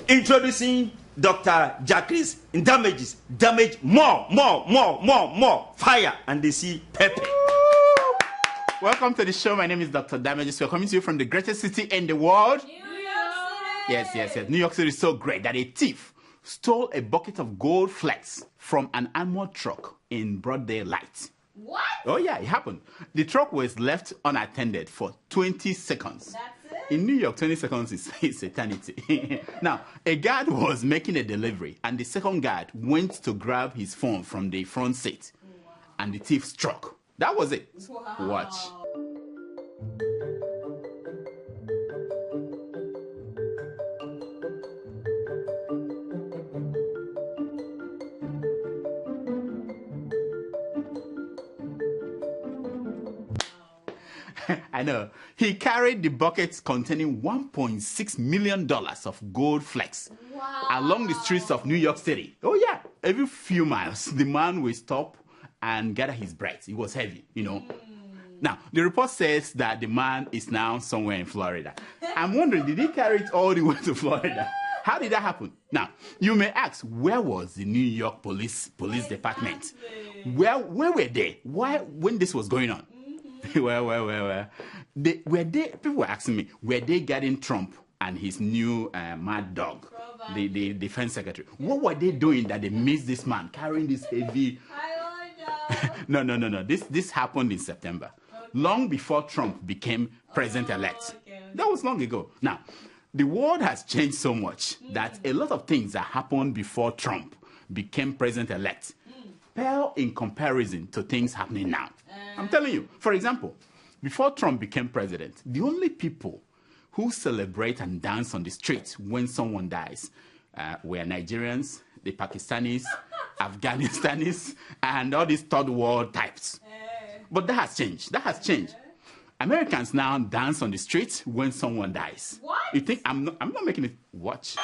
Introducing Dr. Jacques Damage more. Fire and they see pepper. Welcome to the show. My name is Dr. Damages. We're coming to you from the greatest city in the world. New York City. Yes. New York City is so great that a thief stole a bucket of gold flakes from an armored truck in broad daylight. What? Oh, yeah, it happened. The truck was left unattended for 20 seconds. That's it? In New York, 20 seconds is eternity. Now, a guard was making a delivery, and the second guard went to grab his phone from the front seat, and the thief struck. That was it. Wow. Watch. I know. He carried the buckets containing $1.6 million of gold flakes along the streets of New York City. Oh, yeah. Every few miles, the man will stop and gather his breath. It was heavy, you know. Now, the report says that the man is now somewhere in Florida. I'm wondering, did he carry it all the way to Florida? How did that happen? Now, you may ask, where was the New York police department? Where were they? When this was going on? Well. People were asking me, were they guarding Trump and his new mad dog, the defense secretary? What were they doing that they missed this man carrying this heavy... No. This happened in September, long before Trump became president-elect. Okay. That was long ago. Now, the world has changed so much that a lot of things that happened before Trump became president-elect pale in comparison to things happening now. I'm telling you. For example, before Trump became president, the only people who celebrate and dance on the streets when someone dies were Nigerians, the Pakistanis, Afghanistanis, and all these third world types. But that has changed. Americans now dance on the streets when someone dies. What? You think I'm not making it? Watch.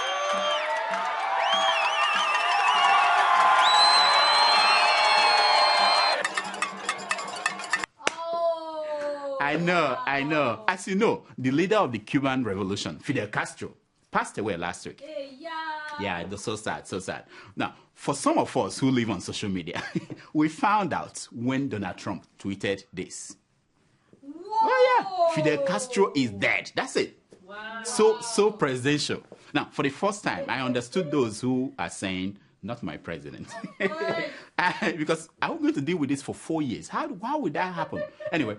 I know. As you know, the leader of the Cuban Revolution, Fidel Castro, passed away last week. Yeah, it was so sad. Now, for some of us who live on social media, we found out when Donald Trump tweeted this. Whoa. Oh, yeah. Fidel Castro is dead. That's it. Wow. So presidential. Now, for the first time, I understood those who are saying, not my president. Because I was going to deal with this for 4 years. How would that happen? Anyway,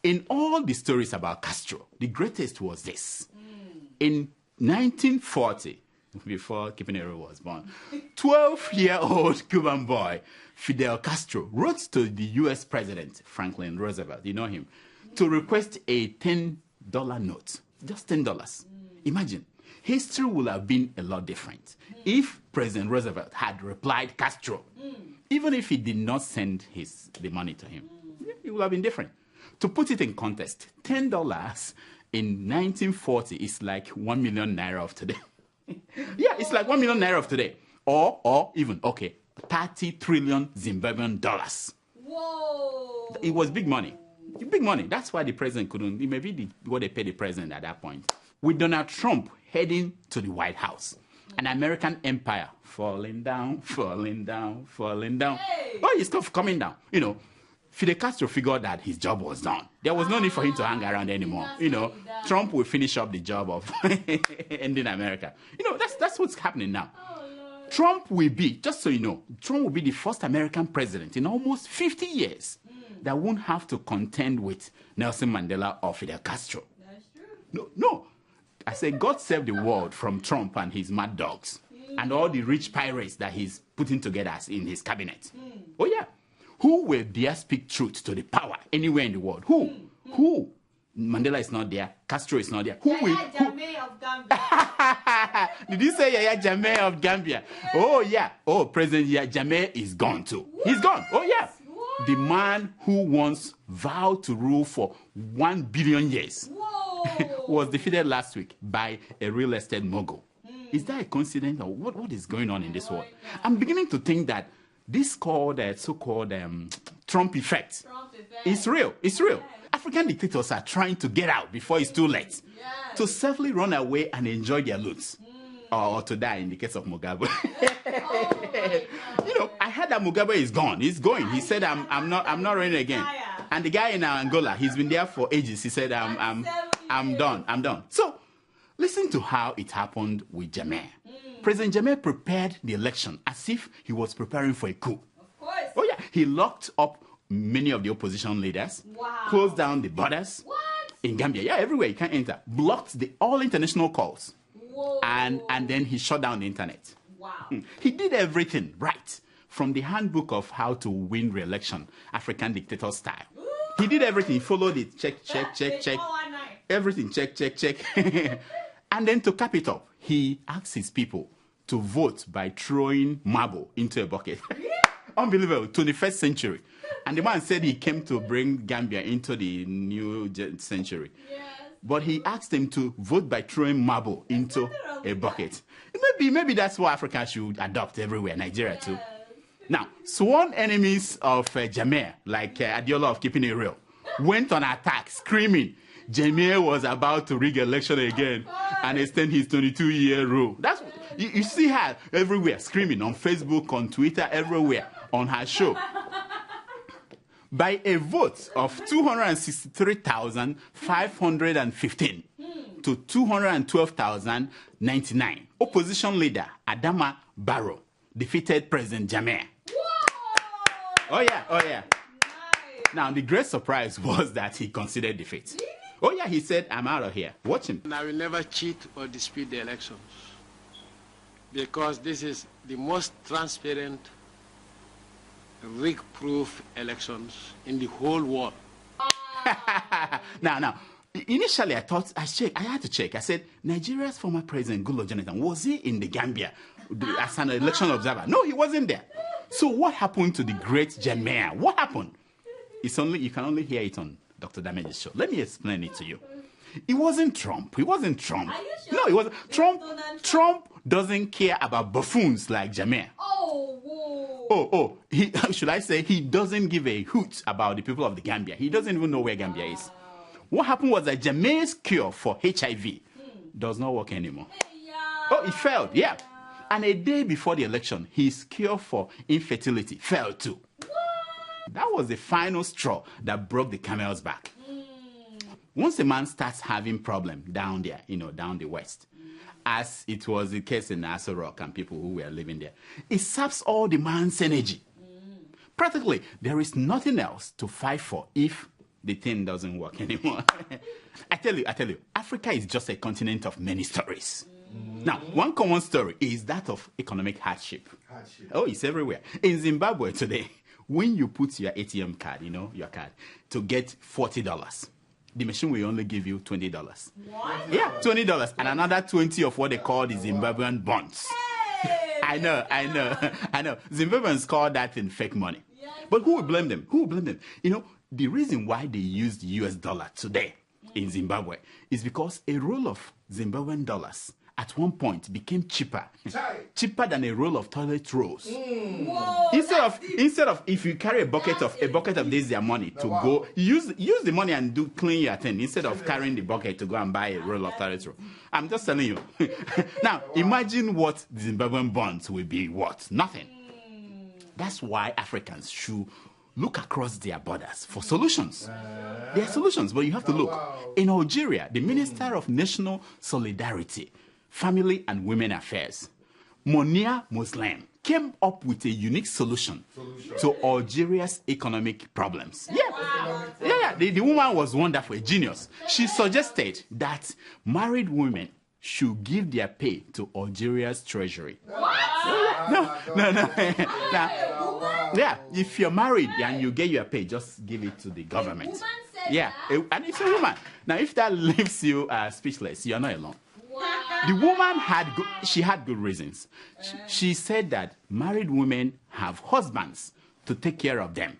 in all the stories about Castro, the greatest was this. In 1940, before Kipinero was born, 12-year-old Cuban boy, Fidel Castro, wrote to the U.S. President, Franklin Roosevelt, you know him, to request a $10 note. Just $10. Imagine. History would have been a lot different if President Roosevelt had replied Castro. Even if he did not send the money to him, it would have been different. To put it in context, $10 in 1940 is like 1 million naira of today. Yeah, it's like 1 million naira of today. Or even, 30 trillion Zimbabwean dollars. Whoa. It was big money. Big money. That's why the president couldn't, it may be what they paid the president at that point. With Donald Trump heading to the White House, an American empire falling down. Hey. Oh, his stuff coming down. You know, Fidel Castro figured that his job was done. There was no need for him to hang around anymore. You know, Trump will finish up the job of ending America. You know, that's what's happening now. Trump will be, just so you know, Trump will be the first American president in almost 50 years that won't have to contend with Nelson Mandela or Fidel Castro. That's true. No. I say God save the world from Trump and his mad dogs and all the rich pirates that he's putting together in his cabinet. Oh, yeah. Who will dare speak truth to the power anywhere in the world? Who? Mandela is not there. Castro is not there. Who will? Yaya Jammeh of Gambia. Did you say Yaya Jammeh of Gambia? Oh, yeah. Oh, President Yaya Jammeh is gone too. What? He's gone. Oh, yeah. What? The man who once vowed to rule for 1 billion years was defeated last week by a real estate mogul. Is that a coincidence or what is going on in this world? I'm beginning to think that this so-called Trump effect is real. It's real. African dictators are trying to get out before it's too late to safely run away and enjoy their loot. or to die in the case of Mugabe. Oh my God. You know, I heard that Mugabe is gone. He's going. He said, I'm not running again. And the guy in Angola, he's been there for ages. He said, I'm done. I'm done. So listen to how it happened with Jammeh. President Jammeh prepared the election as if he was preparing for a coup. Of course. Oh yeah, he locked up many of the opposition leaders, Wow. closed down the borders What? in Gambia. Yeah, everywhere you can enter. Blocked all international calls. Whoa. And then he shut down the internet. Wow. He did everything right. From the handbook of how to win re-election, African dictator style. He did everything. He followed it. Check. Everything. Check. And then to cap it up, he asked his people to vote by throwing marble into a bucket. Unbelievable. 21st century. And the man said he came to bring Gambia into the new century. Yes. But he asked them to vote by throwing marble into a bucket. Maybe that's what Africa should adopt everywhere, Nigeria too. Now, sworn enemies of Jammeh, like Adeola of Keeping It Real, went on attack, screaming Jammeh was about to rig election again and extend his 22-year rule. That's you see her everywhere, screaming on Facebook, on Twitter, everywhere, on her show. By a vote of 263,515 to 212,099, opposition leader Adama Barrow defeated President Jammeh. Whoa. Oh yeah. Nice. Now, the great surprise was that he considered defeat. Really? Oh yeah, he said, I'm out of here. Watch him. And I will never cheat or dispute the elections because this is the most transparent, rig-proof elections in the whole world. Now, initially I thought, I had to check. I said, Nigeria's former president, Goodluck Jonathan, was he in the Gambia as an election observer? No, he wasn't there. So what happened to the great Jammeh? What happened? You can only hear it on Dr. Damage's show. Let me explain it to you. It wasn't Trump. Are you sure? No, it wasn't. Trump doesn't care about buffoons like Jammeh. Oh, whoa. Should I say he doesn't give a hoot about the people of the Gambia. He doesn't even know where Gambia is. What happened was that Jammeh's cure for HIV does not work anymore. Yeah. Oh, it failed, yeah. And a day before the election, his cure for infertility failed too. That was the final straw that broke the camel's back. Once a man starts having problem down there, down the west, as it was the case in Aso Rock and people who were living there, it saps all the man's energy. Practically, there is nothing else to fight for if the thing doesn't work anymore. I tell you, Africa is just a continent of many stories. Now, one common story is that of economic hardship. Oh, it's everywhere. In Zimbabwe today, when you put your ATM card, your card, to get $40, the machine will only give you $20. What? Yeah, $20 and another 20 of what they call the Zimbabwean bonds. Hey. I know. Zimbabweans call that in fake money. But who will blame them? The reason why they use the US dollar today in Zimbabwe is because a roll of Zimbabwean dollars at one point became cheaper than a roll of toilet rolls. Whoa, Instead of if you carry a bucket of this their money to go use the money and clean your thing instead of carrying the bucket to go and buy a roll of toilet roll. I'm just telling you. Now imagine what the Zimbabwean bonds will be worth. Nothing. That's why Africans should look across their borders for solutions. There are solutions, but you have to look. In Algeria, the Minister of National Solidarity, Family and Women Affairs, Monia Muslim, came up with a unique solution to Algeria's economic problems. The woman was wonderful, a genius. She suggested that married women should give their pay to Algeria's treasury. No. Yeah, if you're married and you get your pay, just give it to the government. woman said And it's a woman. Now, if that leaves you speechless, you're not alone. Wow. The woman had good reasons. She said that married women have husbands to take care of them.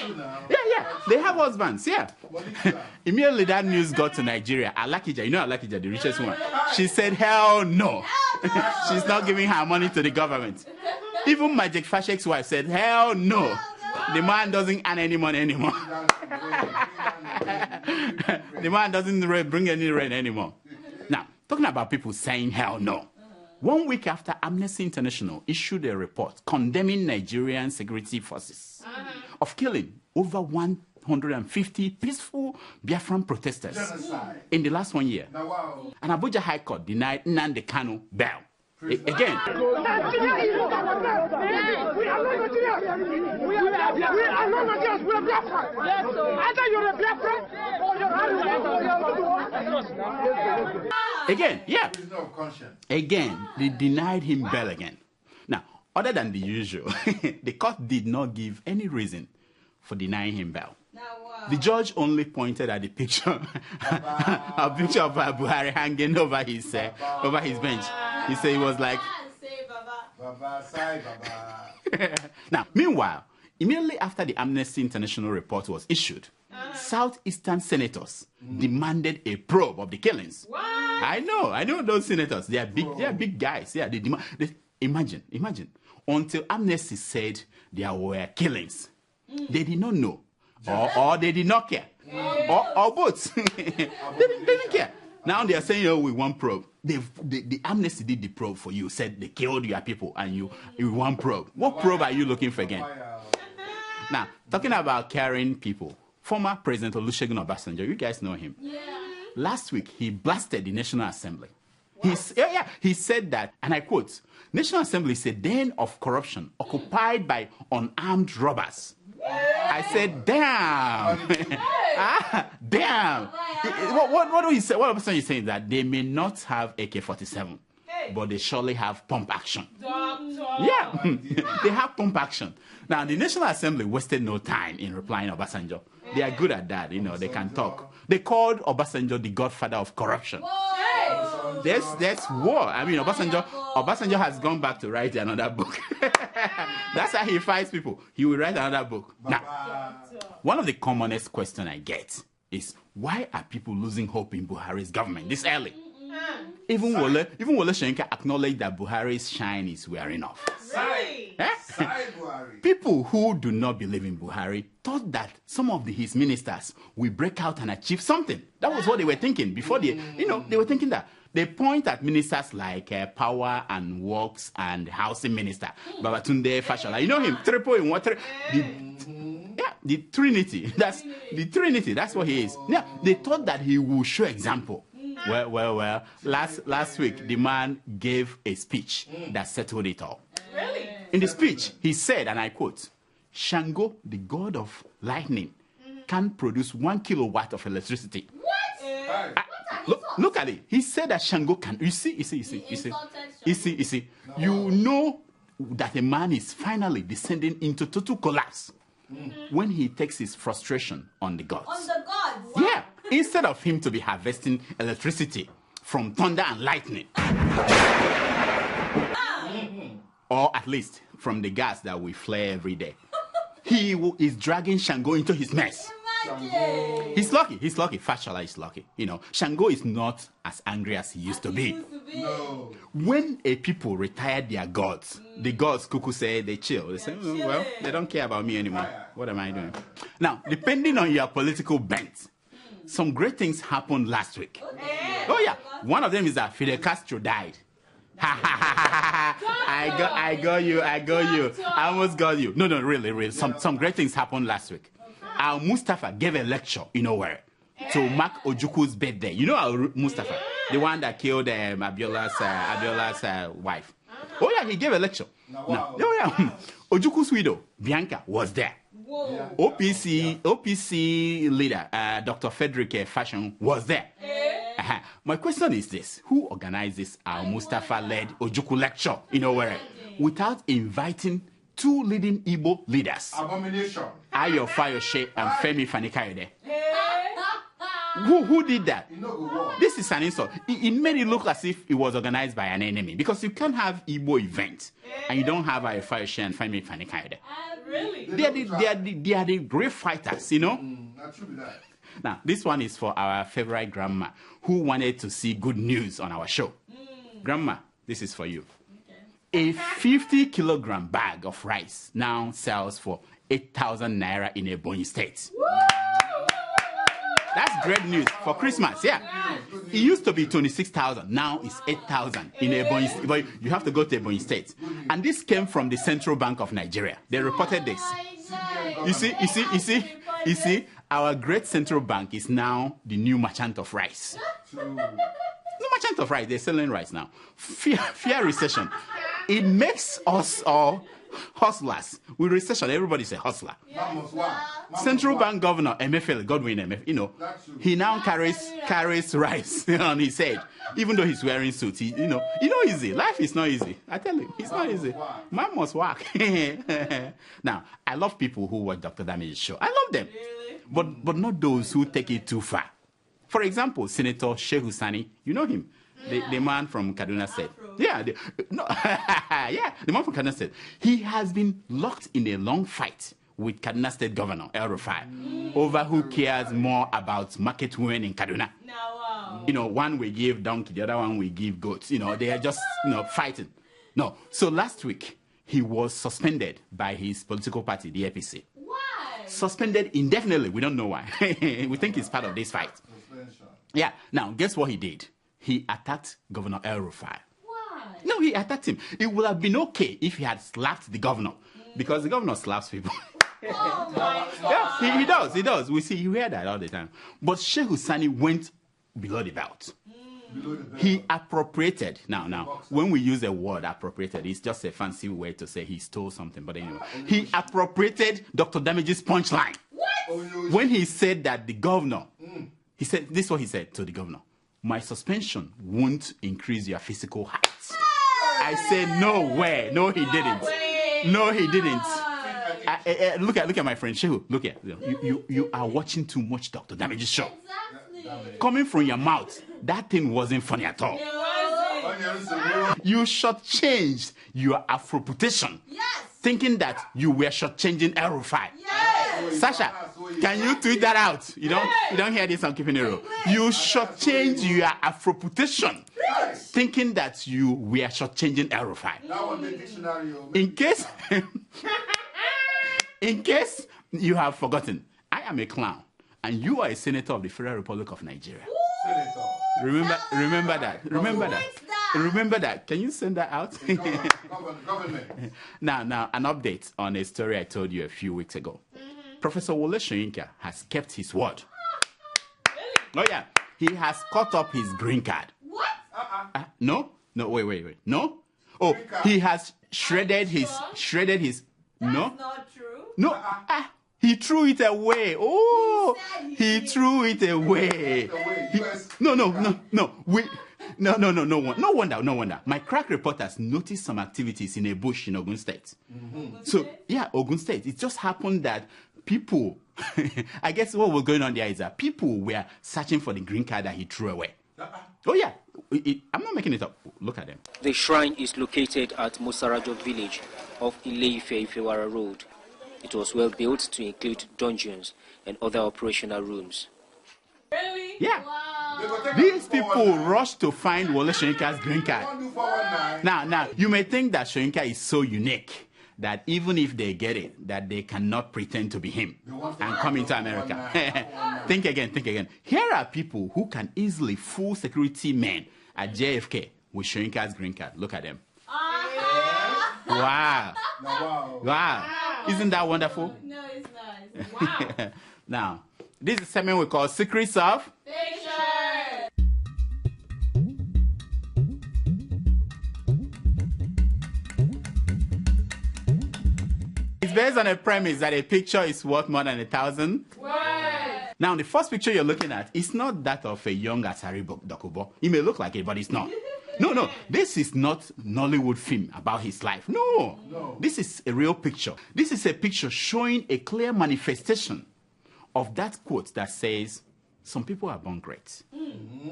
Yeah, they have husbands, yeah. Immediately that news got to Nigeria. Alakija, Alakija, the richest woman. She said, hell no. She's not giving her money to the government. Even Magic Fashek's wife said, hell no. The man doesn't earn any money anymore. The man doesn't bring any rent anymore. Now, talking about people saying hell no. 1 week after Amnesty International issued a report condemning Nigerian security forces of killing over 150 peaceful Biafran protesters in the last 1 year. And Abuja High Court denied Nnamdi Kanu bail. Again. Again, yeah. Again, they denied him bail again. Now, other than the usual, the court did not give any reason for denying him bail. The judge only pointed at the picture, a picture of Buhari hanging over his bench. He said he was like. Now, meanwhile, immediately after the Amnesty International report was issued, Southeastern senators demanded a probe of the killings. What? I know those senators. They are big guys. Yeah, imagine. Until Amnesty said there were killings, they did not know, or they did not care, or both. They didn't care. Now they are saying, "Oh, we want probe." The Amnesty did the probe for you. Said they killed your people, and you want probe. What probe are you looking for again? Now, talking about caring people, former President Olusegun Obasanjo, you guys know him. Yeah. Last week, he blasted the National Assembly. He said that, and I quote, "National Assembly is a den of corruption occupied by unarmed robbers." I said, damn. Damn. What do you say? What Obasanjo is saying that they may not have AK-47, but they surely have pump action. Yeah, they have pump action. Now, the National Assembly wasted no time in replying to Obasanjo. They are good at that, they can talk. They called Obasanjo the godfather of corruption. That's war. I mean, Obasanjo has gone back to write another book. That's how he fights people. He will write another book. Now, one of the commonest questions I get is, why are people losing hope in Buhari's government this early? Even Wole Soyinka acknowledged that Buhari's shine is wearing off. Really? People who do not believe in Buhari thought that some of his ministers will break out and achieve something. That was what they were thinking before they were thinking that. They point at ministers like Power and Works and Housing Minister, Babatunde Fashola. You know him, triple in water. The Trinity. That's the Trinity. That's what he is. Now, they thought that he would show example. Well. Last week, the man gave a speech that settled it all. Really? In the speech, he said, and I quote, "Shango, the god of lightning, can produce 1 kilowatt of electricity." What? Look at it. He said that Shango can. You see. You know that a man is finally descending into total collapse when he takes his frustration on the gods. On the gods? Yeah. Instead of him to be harvesting electricity from thunder and lightning, or at least from the gas that we flare every day, he is dragging Shango into his mess. Imagine. He's lucky. Fashola is lucky. Shango is not as angry as he used to be. No. When a people retire their gods, the gods Kuku say they chill. They say, well, they don't care about me anymore. What am I doing? Now, depending on your political bent, some great things happened last week. Okay. Oh yeah, one of them is that Fidel Castro died. I got you. I almost got you. No, really. Some great things happened last week. Our Mustafa gave a lecture, where? To mark Ojuku's birthday. You know our Mustafa, the one that killed Adeola's wife. Oh yeah, he gave a lecture. Ojuku's widow, Bianca, was there. Whoa. OPC leader, Dr. Frederick Fashion, was there. My question is this: who organized this Mustafa-led Ojuku lecture, where? Without inviting two leading Igbo leaders, Abomination. Ayo Fayoshe and Femi Fanikayode. Who did that? This is an insult. It made it look as if it was organized by an enemy, because you can't have Igbo event and you don't have Ayo Fayoshe and Femi Fanikayode. Really? They are the great fighters, That should be that. Now, this one is for our favorite grandma who wanted to see good news on our show. Grandma, this is for you. A 50-kilogram bag of rice now sells for 8,000 naira in Ebonyi State. That's great news for Christmas. Yeah. It used to be 26,000. Now it's 8,000 in Ebonyi. But you have to go to Ebonyi State. And this came from the Central Bank of Nigeria. They reported this. You see, our great central bank is now the new merchant of rice. No merchant of rice. They're selling rice now. Fear recession. It makes us all hustlers. With recession, everybody's a hustler. Central Bank Governor Emefiele, Godwin Emefiele, he now carries rice on his head, even though he's wearing suits. Easy. Life is not easy. I tell you, it's not easy. Man must work. Now, I love people who watch Dr. Damage's show. I love them, but not those who take it too far. For example, Senator Shehu Sani, you know him. The man from Kaduna State. Yeah, the man from Kaduna State. He has been locked in a long fight with Kaduna State Governor El Rufai over who cares more about market women in Kaduna. One will give donkey, the other one will give goats. They are just fighting. No. So last week he was suspended by his political party, the APC. Why? Suspended indefinitely. We don't know why. We think it's part of this fight. Yeah. Now, guess what he did? He attacked Governor El Rufai. Why? No, he attacked him. It would have been okay if he had slapped the governor, because the governor slaps people. Oh my God. Yeah, he does. We hear that all the time. But Shehu Sani went below the belt. He appropriated. Now, when we use the word appropriated, it's just a fancy way to say he stole something. But anyway, he appropriated Dr. Damage's punchline. What? When he said that the governor, he said, this is what he said to the governor: my suspension won't increase your physical height. I said, no way. No, he didn't. No, he didn't. Look at my friend Shehu. Look at you are watching too much Dr. Damage's show. Exactly. Coming from your mouth, that thing wasn't funny at all. You shortchanged your Afroputation, thinking that you were shortchanging El Rufai. Yes. Sasha, can you tweet that out? You don't hear this on Keeping It Real. You shortchanged your Afroputation, thinking that you were shortchanging El Rufai. That was the dictionary. In case you have forgotten, I am a clown, and you are a senator of the Federal Republic of Nigeria. Senator. Remember that. Remember that. Can you send that out? Government. Now, an update on a story I told you a few weeks ago. Professor Wole Soyinka has kept his word. Really? Oh yeah, he has caught up his green card. What? No, wait. No. Oh, he has shredded his. No. That's not true. No. He threw it away. Oh, he threw it away. No wonder. My crack reporters noticed some activities in a bush in Ogun State. So, yeah, Ogun State. It just happened that people, I guess what was going on there is that people were searching for the green card that he threw away. Oh, yeah. I'm not making it up. Look at them. The shrine is located at Mosarajo village of Ile-Ife Ifewara Road. It was well built to include dungeons and other operational rooms. Really? Yeah. Wow. These people rushed to find Wole Soyinka's green card. Now, you may think that Soyinka is so unique that even if they get it, that they cannot pretend to be him and come into America. Think again. Here are people who can easily fool security men at JFK with Soyinka's green card. Look at them. Wow. Isn't that wonderful? No, it's not. Wow. Now, this is something we call Secrets of Picture. It's based on a premise that a picture is worth more than 1,000 Word. Now, the first picture you're looking at is not that of a young Asari Dokubo. It may look like it, but it's not. No. This is not Nollywood film about his life. No. This is a real picture. This is a picture showing a clear manifestation of that quote that says, some people are born great.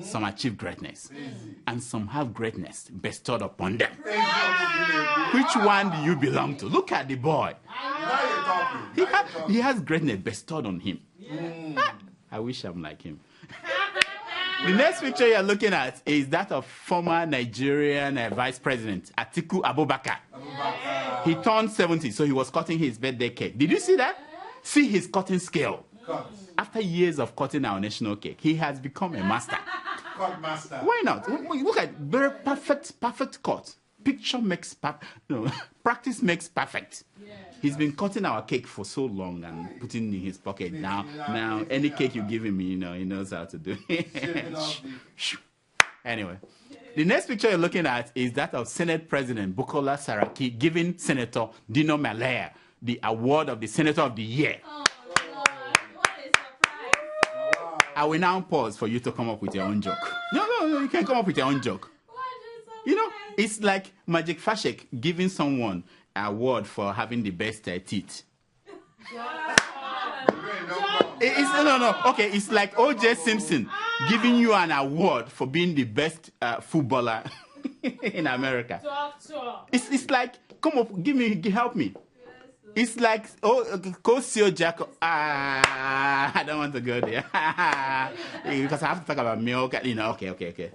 Some achieve greatness. And some have greatness bestowed upon them. Which one do you belong to? Look at the boy. He has greatness bestowed on him. I wish I'm like him. The next picture you're looking at is that of former Nigerian Vice President Atiku Abubakar. He turned 70, so he was cutting his birthday cake. Did you see that? See his cutting scale. After years of cutting our national cake, he has become a master. Cut master. Why not? Look at very perfect cut. Picture makes practice makes perfect. He's been cutting our cake for so long and putting it in his pocket. Now any cake you give him, he knows how to do it. Anyway, the next picture you're looking at is that of Senate President Bukola Saraki giving Senator Dino Malaya the award of the Senator of the Year. Oh, Lord. What a surprise. I will now pause for you to come up with your own joke. No, you can come up with your own joke. What a surprise. It's like Magic Fashek giving someone an award for having the best teeth. Okay, it's like O.J. Simpson giving you an award for being the best footballer in America. It's like, come up, help me. It's like, Kosio Jacob. I don't want to go there. Because I have to talk about milk. Okay.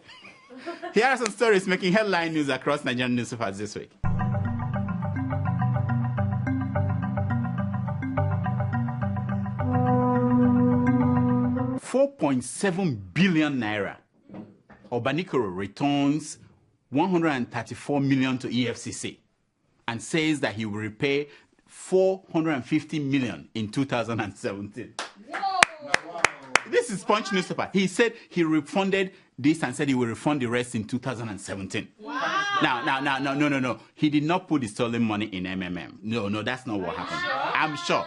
Here are some stories making headline news across Nigerian newspapers this week. $4.7 billion. Obanikoro returns $134 million to EFCC and says that he will repay $450 million in 2017. Whoa. This is Punch newspaper. He said he refunded this and said he will refund the rest in 2017. Wow. No. He did not put the stolen money in MMM. No, that's not what happened. I'm sure.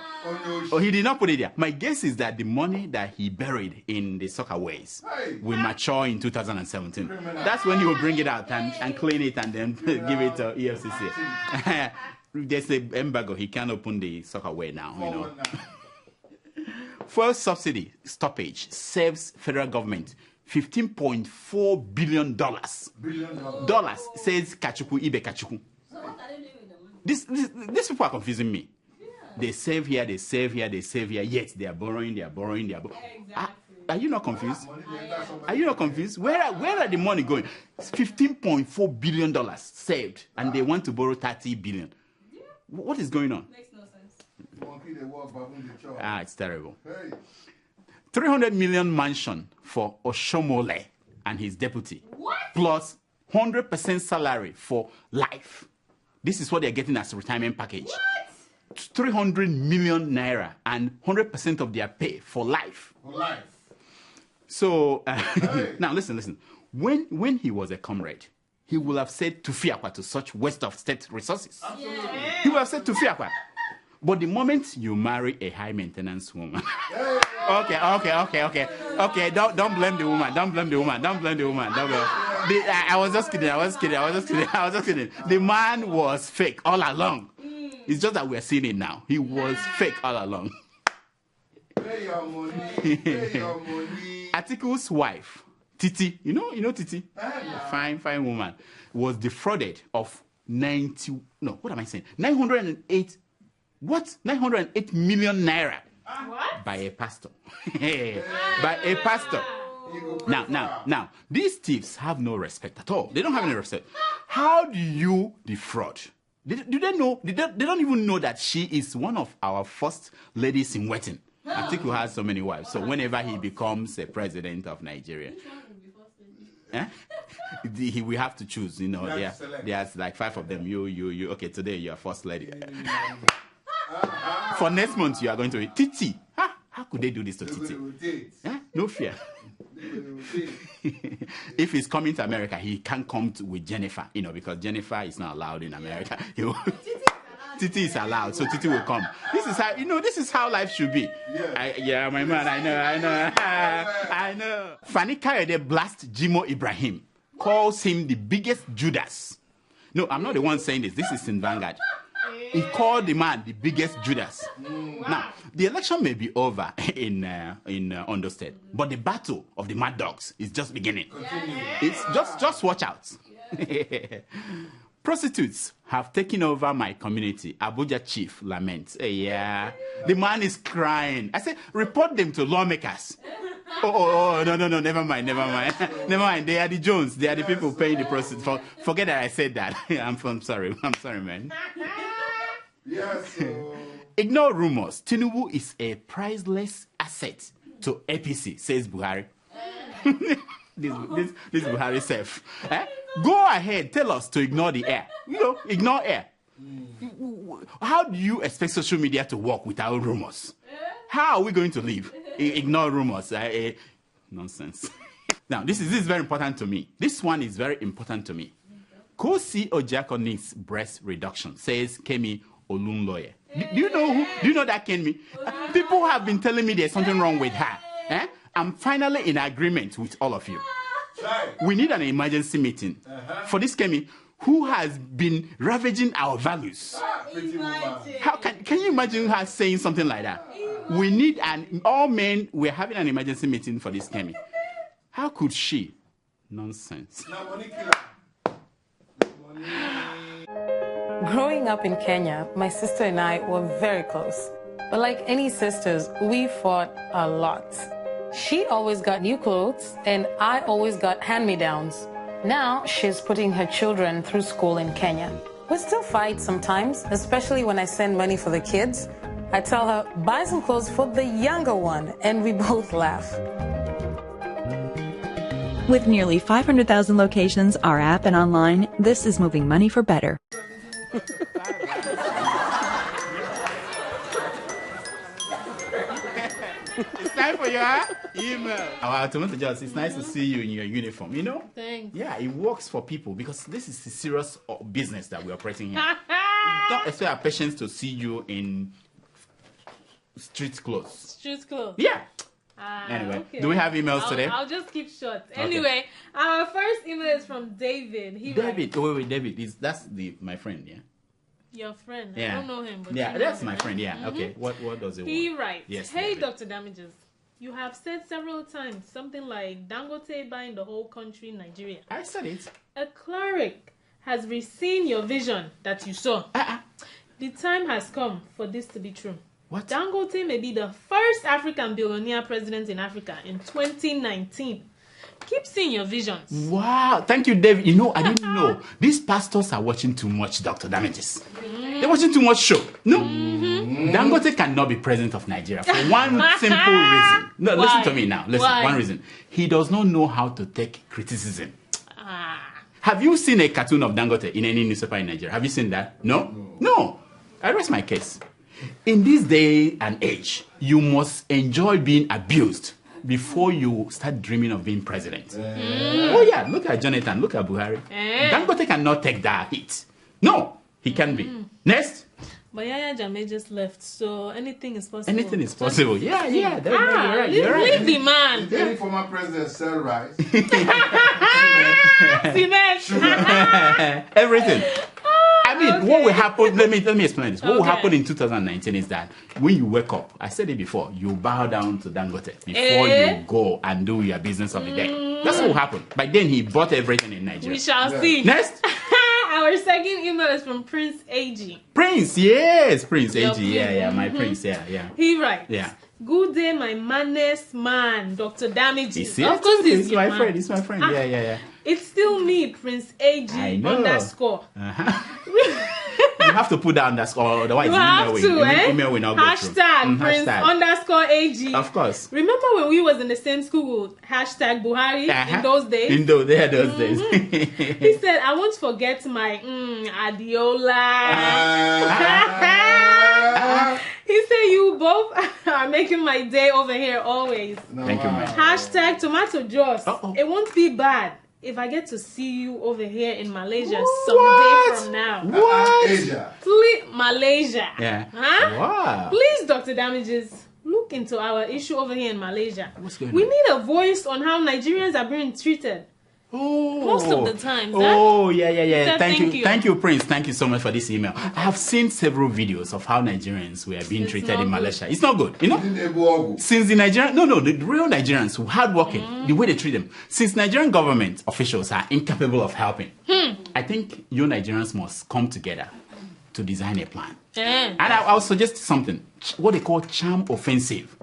Oh, he did not put it there. My guess is that the money that he buried in the soccer ways will mature in 2017. That's when he will bring it out and clean it and then give it to EFCC. There's an embargo. He can't open the soccer way now. Fuel subsidy stoppage saves federal government $15.4 billion. Dollars, says Kachuku Ibe Kachuku. So what are they doing with the money? These people are confusing me. They save here, yet they are borrowing. Exactly. Are you not confused? Where are the money going? It's $15.4 billion saved, and they want to borrow $30 billion. Yeah. What is going on? Makes no sense. It's terrible. 300 million mansion for Oshomole and his deputy. What? Plus 100% salary for life. This is what they're getting as a retirement package. What? 300 million naira and 100% of their pay for life. So, now listen. When he was a comrade, he would have said Tufiakwa to such waste of state resources. Yeah. He would have said Tufiakwa. But the moment you marry a high maintenance woman, okay. Don't blame the woman. I was just kidding. The man was fake all along. It's just that we're seeing it now. He was fake all along. Pay your money. Atiku's wife, Titi, you know Titi? Fine woman, was defrauded of 908 million naira. What? By a pastor. By a pastor. Now, these thieves have no respect at all. They don't have any respect. How do you defraud? Do they know? They don't even know that she is one of our first ladies in waiting. Atiku has so many wives. So whenever he becomes a president of Nigeria, we have to choose. There's like 5 of them. You. Okay, today you're first lady. For next month, you are going to be Titi. How could they do this to Titi? No fear. If he's coming to America, he can't come with Jennifer, because Jennifer is not allowed in America. Titi is allowed, so Titi will come. This is how life should be. Yeah, my man, I know. Fani Kayode blasts Jimo Ibrahim, calls him the biggest Judas. No, I'm not the one saying this. This is in Vanguard. He called the man the biggest Judas. Now, the election may be over in Ondo State, but the battle of the mad dogs is just beginning. It's just watch out. Prostitutes have taken over my community. Abuja chief laments. The man is crying. I said, report them to lawmakers. No, never mind. They are the Jones. They are the people paying the prostitutes. Forget that I said that. I'm sorry, man. Yes. Ignore rumors. Tinubu is a priceless asset. to APC, says Buhari. this Buhari self. Go ahead, tell us to ignore the air. Ignore air. How do you expect social media to work without rumors? How are we going to live? Ignore rumors. Nonsense. Now, this is very important to me. This one is very important to me. Co-CEO Ojako needs breast reduction, says Kemi Olunloye. Do you know that Kemi? People have been telling me there's something wrong with her. I'm finally in agreement with all of you. We need an emergency meeting for this Kemi, who has been ravaging our values. How can you imagine her saying something like that? We need all men, we're having an emergency meeting for this Kemi. How could she? Nonsense. Growing up in Kenya, my sister and I were very close. But like any sisters, we fought a lot. She always got new clothes, and I always got hand-me-downs. Now she's putting her children through school in Kenya. We still fight sometimes, especially when I send money for the kids. I tell her, buy some clothes for the younger one, and we both laugh. With nearly 500,000 locations, our app and online, this is moving money for better. It's time for your email. Our Tomato Jones, it's nice to see you in your uniform. Thanks. Yeah, it works for people because this is a serious business that we're operating here. Don't expect our patients to see you in street clothes. Street clothes. Yeah. Anyway, okay. Do we have emails today? I'll just keep short. Anyway, our first email is from David. David. Wait, David. That's my friend, yeah? Your friend. Yeah. I don't know him, but yeah, you know that's him. my friend, yeah. Okay, what does it want? He writes, Yes, hey, David. Dr. Damages, you have said several times something like Dangote buying the whole country, Nigeria. I said it. A cleric has reseen your vision that you saw. The time has come for this to be true. What? Dangote may be the first African billionaire president in Africa in 2019. Keep seeing your visions. Wow. Thank you, David. I didn't know. These pastors are watching too much Dr. Damages. They're watching too much show. No. Dangote cannot be president of Nigeria for one simple reason. No, Why? listen to me now. Listen, Why? one reason. He does not know how to take criticism. Have you seen a cartoon of Dangote in any newspaper in Nigeria? Have you seen that? No. I rest my case. In this day and age, you must enjoy being abused before you start dreaming of being president. Oh yeah, look at Jonathan, look at Buhari. Dangote cannot take that hit. No, he can be. Next. But Yaya Jammeh just left, so anything is possible. Anything is possible. Yeah. You're right. Leave the man. Any former president sell rice? Cement. Everything. I mean, what will happen? Let me explain this. What will happen in 2019 is that when you wake up, I said it before, you bow down to Dangote before you go and do your business of the day. That's what will happen. By then, he bought everything in Nigeria. We shall see. Next. Our second email is from Prince AG. Prince, yes, Prince Your AG. Prince. Yeah, my Prince. Yeah. He writes, Yeah. Good day, my manest man, Dr. Damages. You see, Of course, it's your my man. friend. It's my friend. Yeah. It's still me, Prince AG I know. underscore. You have to put that underscore, otherwise You have to, email will not go through. Hashtag Prince underscore AG. Of course. Remember when we was in the same school with hashtag Buhari in those days? In those days. He said, I won't forget my Adeola. He said, you both are making my day over here always. Thank you, man. Hashtag tomato juice. Uh-oh. It won't be bad if I get to see you over here in Malaysia someday from now. What? Asia. Please, Malaysia. Yeah. Huh? Wow. Please, Dr. Damages, look into our issue over here in Malaysia. What's going We on? need a voice on how Nigerians are being treated. Oh. Most of the times, Oh, yeah. So Thank you, Prince. Thank you so much for this email. I have seen several videos of how Nigerians were being treated not in good. Malaysia. It's not good, Ebuogu. Since the Nigerian, the real Nigerians who hardworking, the way they treat them, since Nigerian government officials are incapable of helping, I think you Nigerians must come together to design a plan. And I'll suggest something, what they call charm offensive.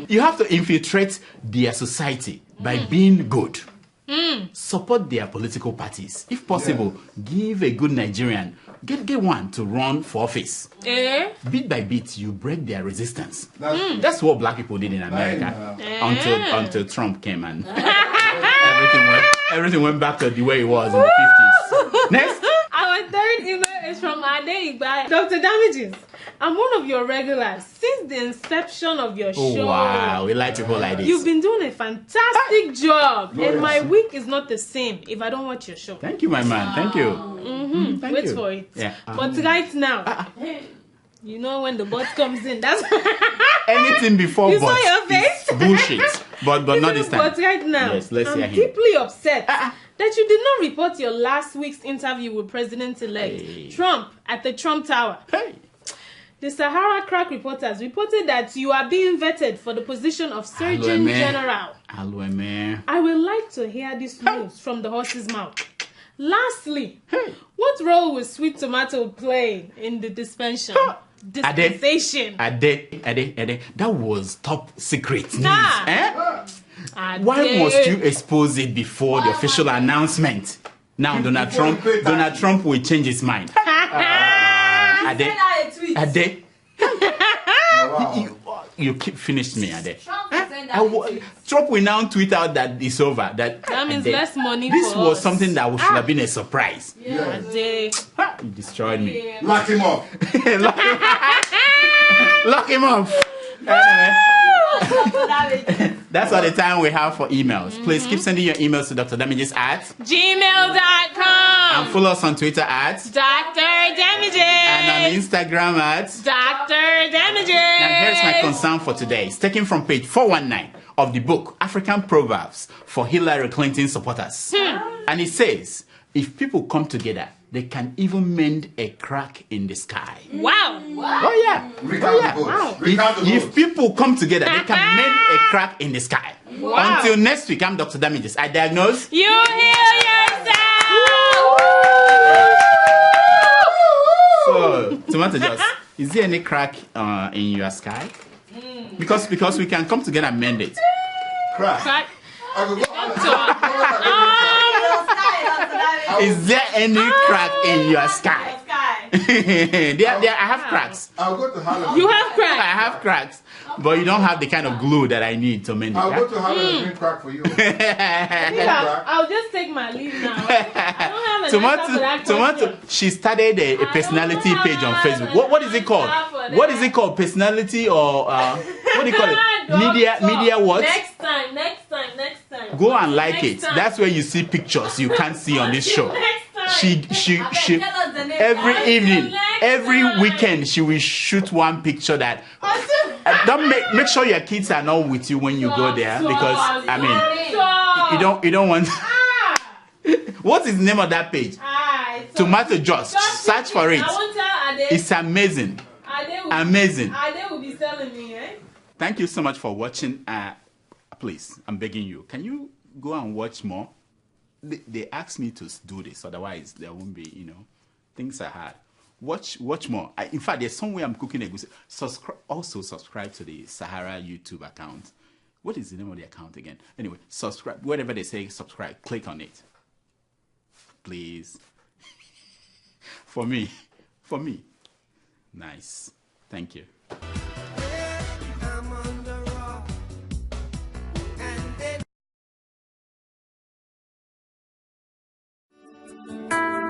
You have to infiltrate their society by being good. Support their political parties. If possible, give a good Nigerian, get one to run for office. Bit by bit, you break their resistance. That's what black people did in America until Trump came and everything went back to the way it was in the 50s. Next. Our third email is from Adeola. Dr. Damages, I'm one of your regulars since the inception of your show. Wow, we like people like this. You've been doing a fantastic job, and my week is not the same if I don't watch your show. Thank you, my man. Thank you. Wait for it. Yeah. But right now, you know when the bot comes in, that's anything before you but saw your face. Bullshit. But not this time. But right now, Yes, let's hear I'm him. deeply upset that you did not report your last week's interview with President-elect Trump at the Trump Tower. The Sahara crack reporters reported that you are being vetted for the position of Surgeon General. I would like to hear this news from the horse's mouth. Lastly, what role will Sweet Tomato play in the dispensation? Dispensation. Ade, that was top secret news. Why Why must you expose it before the official announcement? Now Donald Trump will change his mind. Ade. You keep finished me, Ade. Trump will now tweet out that it's over. That means Ade, less money this for was us. something that should have been a surprise. Ade. You destroyed me. Lock him up. Lock him up. Anyway. That's all the time we have for emails. Please keep sending your emails to Dr. Damages at gmail.com and follow us on Twitter at Dr. Damages and on Instagram at Dr. Damages. Now here's my concern for today. It's taken from page 419 of the book African Proverbs for Hillary Clinton supporters. And it says, if people come together, they can even mend a crack in the sky. Wow. Oh yeah. Wow. If people come together, they can mend a crack in the sky. Wow. Until next week, I'm Dr. Damages. I diagnose. You heal yourself. So, Tomato Juice, is there any crack in your sky? Because we can come together and mend it. Crack. Is there any crack in your sky? I have cracks. I'll go to Harlem. You have I crack. have cracks, but you don't have the kind of glue that I need to mend it. I'll go to Harlem and bring crack for you. I'll just take my leave now. I don't have an answer for that Tomato. question. She started a personality page on Facebook. What is it called? What is it called? Personality or what do you call it? Media what? Next time. Go and like Next it. time. That's where you see pictures you can't see on this show. Next time. She every evening, every weekend she will shoot one picture that don't make sure your kids are not with you when you go there, because I mean you don't want. What is the name of that page? Tomato Juice. Search for it. It's amazing. Amazing. Ade will be selling me, eh? Thank you so much for watching. Please, I'm begging you. Can you go and watch more? They asked me to do this, otherwise there won't be, things are hard. Watch more. In fact, there's somewhere I'm cooking a goose. Subscribe to the Sahara YouTube account. What is the name of the account again? Anyway, subscribe. Whatever they say, subscribe. Click on it. Please. For me. Nice. Thank you.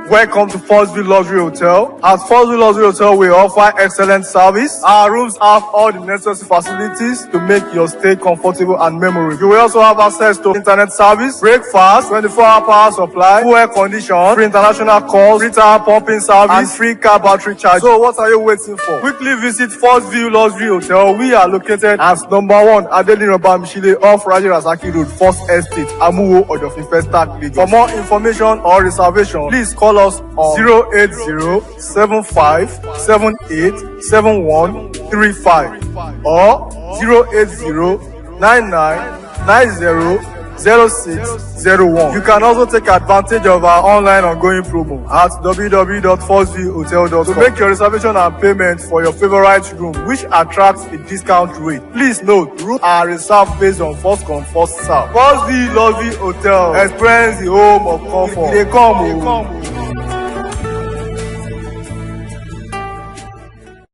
Welcome to Forsville Luxury Hotel. At Forsville Luxury Hotel, we offer excellent service. Our rooms have all the necessary facilities to make your stay comfortable and memorable. You will also have access to internet service, breakfast, 24-hour power supply, full air condition, free international calls, free tire pumping service, and free car battery charge. So what are you waiting for? Quickly visit Forsville Luxury Hotel. We are located at number 1 Adeola Mishile off Raji Rasaki Road, First Estate, Amuwo, Odofin First Start, Lagos. For more information or reservation, please call us on 080-7578-7135 or 080-9990-9085. 0601. You can also take advantage of our online ongoing promo at www.4zhotel.com to make your reservation and payment for your favorite room, which attracts a discount rate. Please note, rooms are reserved based on first come, first serve. 4Z Hotel. Experience the home of comfort. They come.